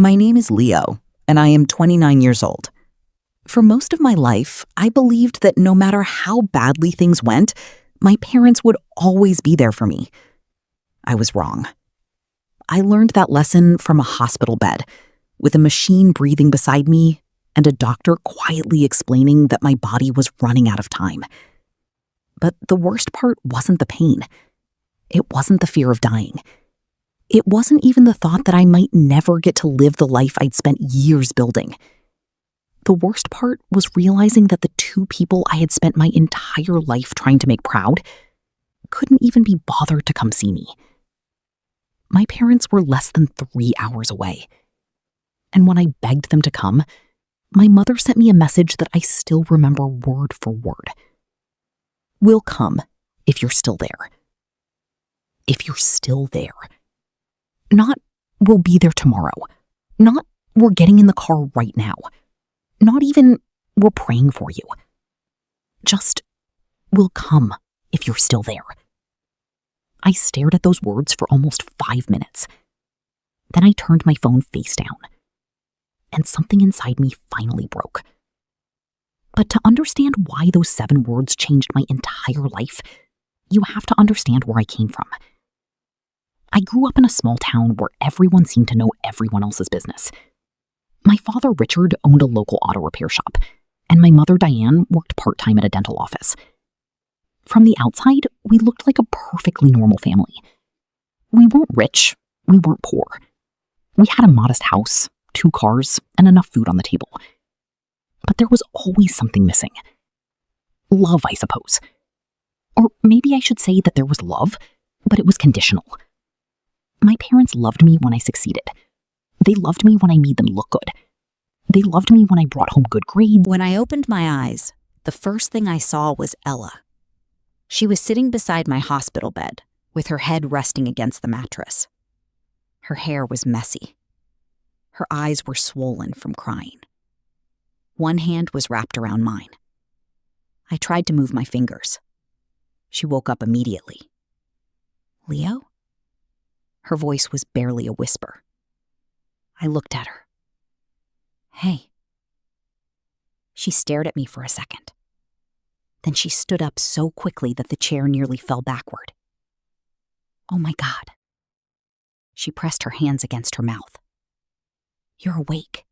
My name is Leo, and I am 29 years old. For most of my life, I believed that no matter how badly things went, my parents would always be there for me. I was wrong. I learned that lesson from a hospital bed, with a machine breathing beside me and a doctor quietly explaining that my body was running out of time. But the worst part wasn't the pain. It wasn't the fear of dying. It wasn't even the thought that I might never get to live the life I'd spent years building. The worst part was realizing that the two people I had spent my entire life trying to make proud couldn't even be bothered to come see me. My parents were less than 3 hours away. And when I begged them to come, my mother sent me a message that I still remember word for word. "We'll come if you're still there." If you're still there. Not, "We'll be there tomorrow." Not, "We're getting in the car right now." Not even, "We're praying for you." Just, "We'll come if you're still there." I stared at those words for almost 5 minutes. Then I turned my phone face down, and something inside me finally broke. But to understand why those 7 words changed my entire life, you have to understand where I came from. I grew up in a small town where everyone seemed to know everyone else's business. My father, Richard, owned a local auto repair shop, and my mother, Diane, worked part-time at a dental office. From the outside, we looked like a perfectly normal family. We weren't rich, we weren't poor. We had a modest house, 2 cars, and enough food on the table. But there was always something missing. Love, I suppose. Or maybe I should say that there was love, but it was conditional. My parents loved me when I succeeded. They loved me when I made them look good. They loved me when I brought home good grades. When I opened my eyes, the first thing I saw was Ella. She was sitting beside my hospital bed, with her head resting against the mattress. Her hair was messy. Her eyes were swollen from crying. One hand was wrapped around mine. I tried to move my fingers. She woke up immediately. "Leo?" Her voice was barely a whisper. I looked at her. "Hey." She stared at me for a second. Then she stood up so quickly that the chair nearly fell backward. "Oh my God." She pressed her hands against her mouth. "You're awake."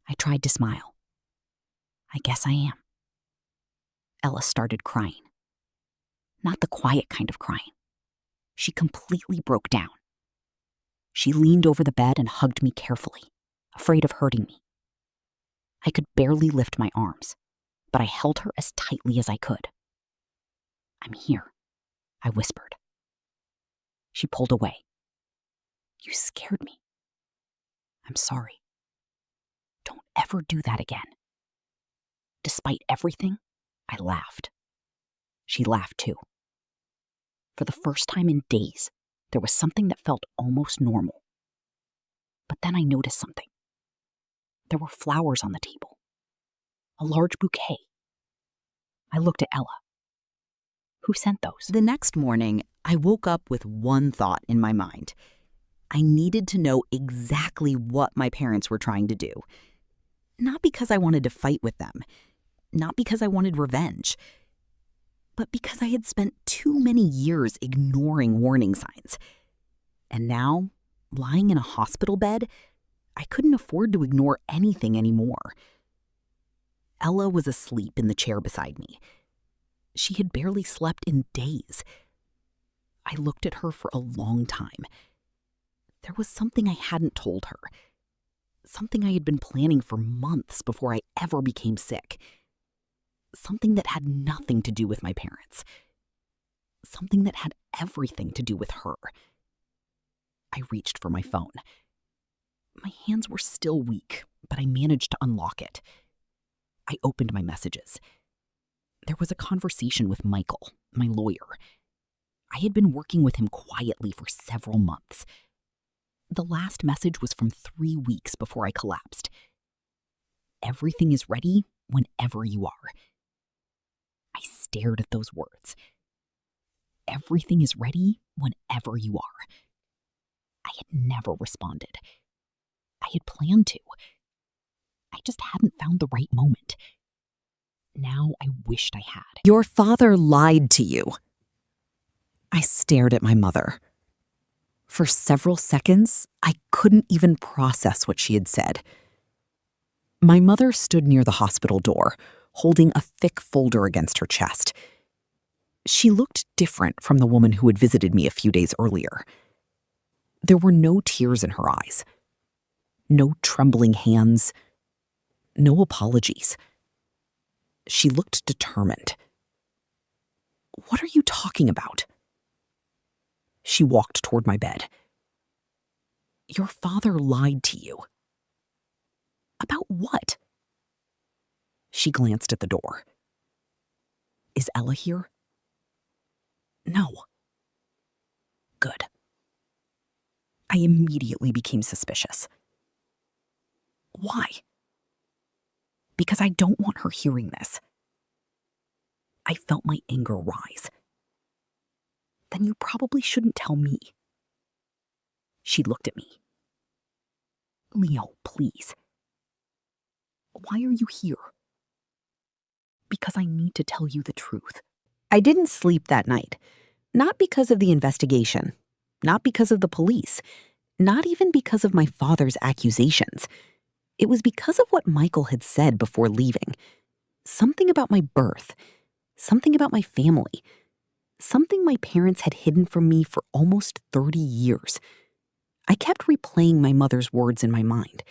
I tried to smile. "I guess I am." Ella started crying. Not the quiet kind of crying. She completely broke down. She leaned over the bed and hugged me carefully, afraid of hurting me. I could barely lift my arms, but I held her as tightly as I could. "I'm here," I whispered. She pulled away. "You scared me." "I'm sorry. Don't ever do that again." Despite everything, I laughed. She laughed too. For the first time in days, there was something that felt almost normal. But then I noticed something. There were flowers on the table. A large bouquet. I looked at Ella. "Who sent those?" The next morning, I woke up with one thought in my mind. I needed to know exactly what my parents were trying to do. Not because I wanted to fight with them, not because I wanted revenge, but because I had spent too many years ignoring warning signs. And now, lying in a hospital bed, I couldn't afford to ignore anything anymore. Ella was asleep in the chair beside me. She had barely slept in days. I looked at her for a long time. There was something I hadn't told her. Something I had been planning for months before I ever became sick. Something that had nothing to do with my parents. Something that had everything to do with her. I reached for my phone. My hands were still weak, but I managed to unlock it. I opened my messages. There was a conversation with Michael, my lawyer. I had been working with him quietly for several months. The last message was from 3 weeks before I collapsed. "Everything is ready whenever you are." I stared at those words. "Everything is ready whenever you are." I had never responded. had planned to. I just hadn't found the right moment. Now I wished I had. Your father lied to you. I stared at my mother. For several seconds, I couldn't even process what she had said. My mother stood near the hospital door, holding a thick folder against her chest. She looked different from the woman who had visited me a few days earlier. There were no tears in her eyes, no trembling hands, no apologies. She looked determined. What are you talking about? She walked toward my bed. Your father lied to you. About what? She glanced at the door. Is Ella here? No. Good. I immediately became suspicious. Why? Because I don't want her hearing this. I felt my anger rise. Then you probably shouldn't tell me. She looked at me. Leo, please. Why are you here? Because I need to tell you the truth. I didn't sleep that night. Not because of the investigation. Not because of the police. Not even because of my father's accusations. It was because of what Michael had said before leaving. Something about my birth. Something about my family. Something my parents had hidden from me for almost 30 years. I kept replaying my mother's words in my mind.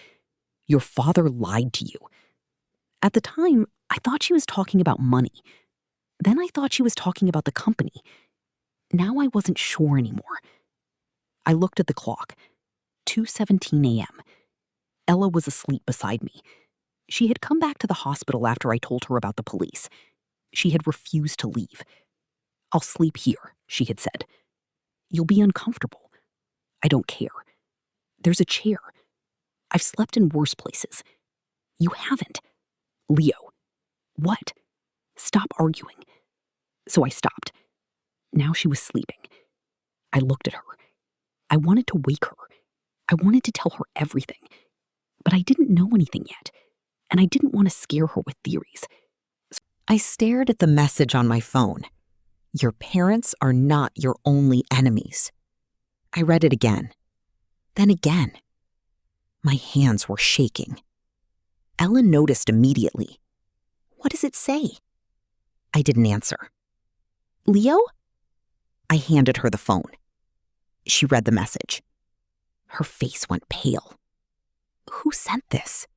Your father lied to you. At the time, I thought she was talking about money. Then I thought she was talking about the company. Now I wasn't sure anymore. I looked at the clock. 2:17 a.m. Ella was asleep beside me. She had come back to the hospital after I told her about the police. She had refused to leave. I'll sleep here, she had said. You'll be uncomfortable. I don't care. There's a chair. I've slept in worse places. You haven't. Leo. What? Stop arguing. So I stopped. Now she was sleeping. I looked at her. I wanted to wake her. I wanted to tell her everything. But I didn't know anything yet, and I didn't want to scare her with theories. So I stared at the message on my phone. Your parents are not your only enemies. I read it again. Then again. My hands were shaking. Ellen noticed immediately. What does it say? I didn't answer. Leo? I handed her the phone. She read the message. Her face went pale. Who sent this?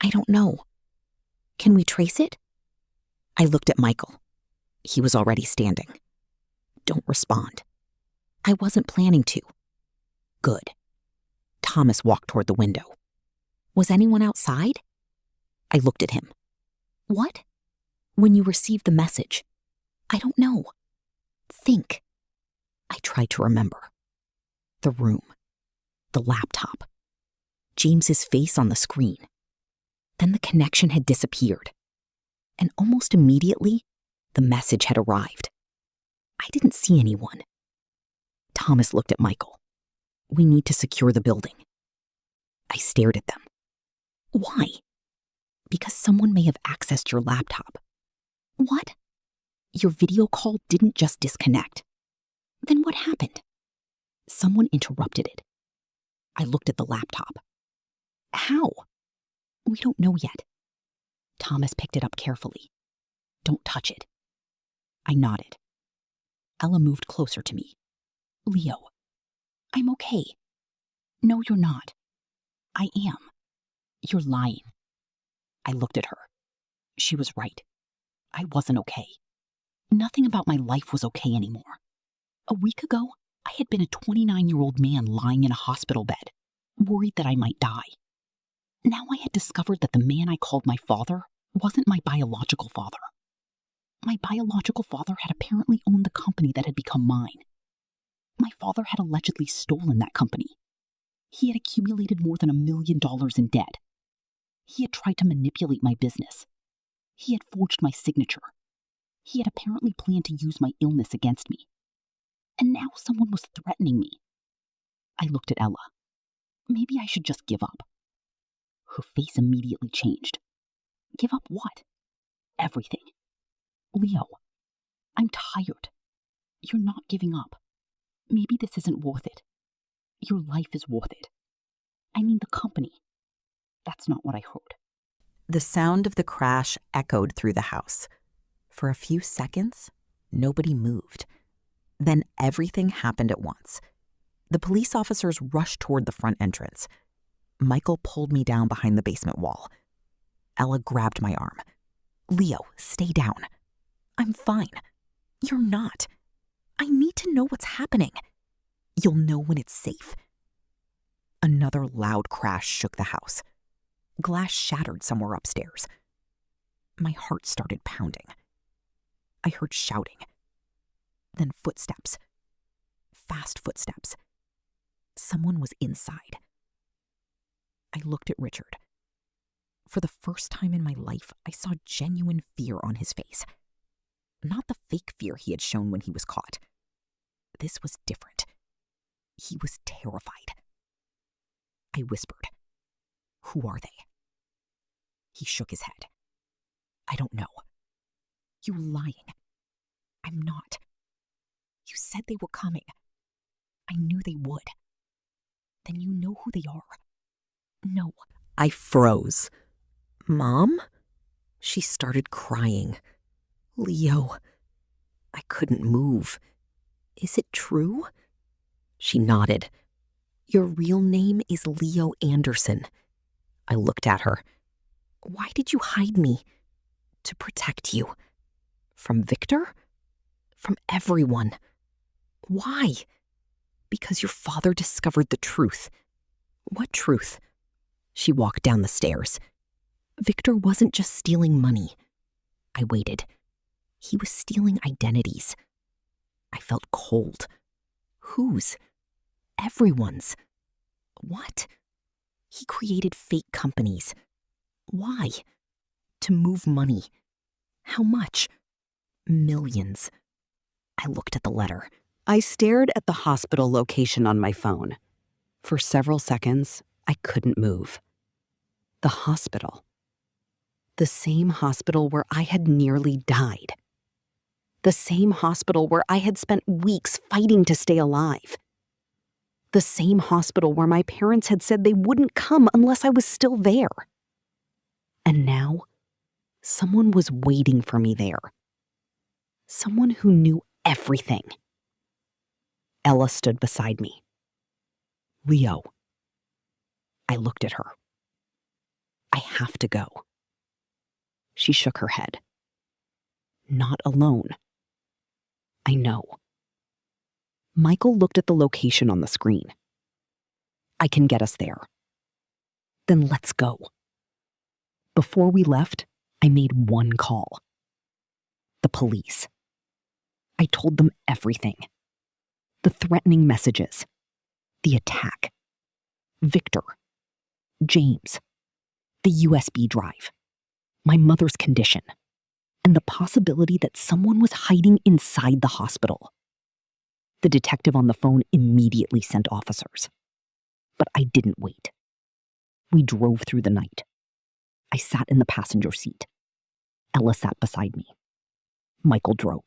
I don't know. Can we trace it? I looked at Michael. He was already standing. Don't respond. I wasn't planning to. Good. Thomas walked toward the window. Was anyone outside? I looked at him. What? When you received the message? I don't know. Think. I tried to remember. The room. The laptop. James's face on the screen. Then the connection had disappeared. And almost immediately, the message had arrived. I didn't see anyone. Thomas looked at Michael. We need to secure the building. I stared at them. Why? Because someone may have accessed your laptop. What? Your video call didn't just disconnect. Then what happened? Someone interrupted it. I looked at the laptop. How? We don't know yet. Thomas picked it up carefully. Don't touch it. I nodded. Ella moved closer to me. Leo, I'm okay. No, you're not. I am. You're lying. I looked at her. She was right. I wasn't okay. Nothing about my life was okay anymore. A week ago, I had been a 29-year-old man lying in a hospital bed, worried that I might die. Now I had discovered that the man I called my father wasn't my biological father. My biological father had apparently owned the company that had become mine. My father had allegedly stolen that company. He had accumulated more than $1 million in debt. He had tried to manipulate my business. He had forged my signature. He had apparently planned to use my illness against me. And now someone was threatening me. I looked at Ella. Maybe I should just give up. Her face immediately changed. Give up what? Everything. Leo, I'm tired. You're not giving up. Maybe this isn't worth it. Your life is worth it. I mean the company. That's not what I heard. The sound of the crash echoed through the house. For a few seconds, nobody moved. Then everything happened at once. The police officers rushed toward the front entrance. Michael pulled me down behind the basement wall. Ella grabbed my arm. "Leo, stay down." "I'm fine." "You're not. I need to know what's happening." "You'll know when it's safe." Another loud crash shook the house. Glass shattered somewhere upstairs. My heart started pounding. I heard shouting. Then footsteps. Fast footsteps. Someone was inside. I looked at Richard. For the first time in my life, I saw genuine fear on his face. Not the fake fear he had shown when he was caught. This was different. He was terrified. I whispered, "Who are they?" He shook his head. "I don't know." "You're lying." "I'm not. You said they were coming. I knew they would." "Then you know who they are." "No." I froze. "Mom?" She started crying. "Leo." I couldn't move. "Is it true?" She nodded. "Your real name is Leo Anderson." I looked at her. "Why did you hide me?" "To protect you." "From Victor?" "From everyone." "Why?" "Because your father discovered the truth." "What truth?" She walked down the stairs. "Victor wasn't just stealing money." I waited. "He was stealing identities." I felt cold. "Whose?" "Everyone's." "What?" "He created fake companies." "Why?" "To move money." "How much?" "Millions." I looked at the letter. I stared at the hospital location on my phone. For several seconds, I couldn't move. The hospital. The same hospital where I had nearly died. The same hospital where I had spent weeks fighting to stay alive. The same hospital where my parents had said they wouldn't come unless I was still there. And now, someone was waiting for me there. Someone who knew everything. Ella stood beside me. "Leo." I looked at her. "I have to go." She shook her head. "Not alone." "I know." Michael looked at the location on the screen. "I can get us there." "Then let's go." Before we left, I made one call. The police. I told them everything. The threatening messages. The attack. Victor. James. The USB drive. My mother's condition. And the possibility that someone was hiding inside the hospital. The detective on the phone immediately sent officers. But I didn't wait. We drove through the night. I sat in the passenger seat. Ella sat beside me. Michael drove.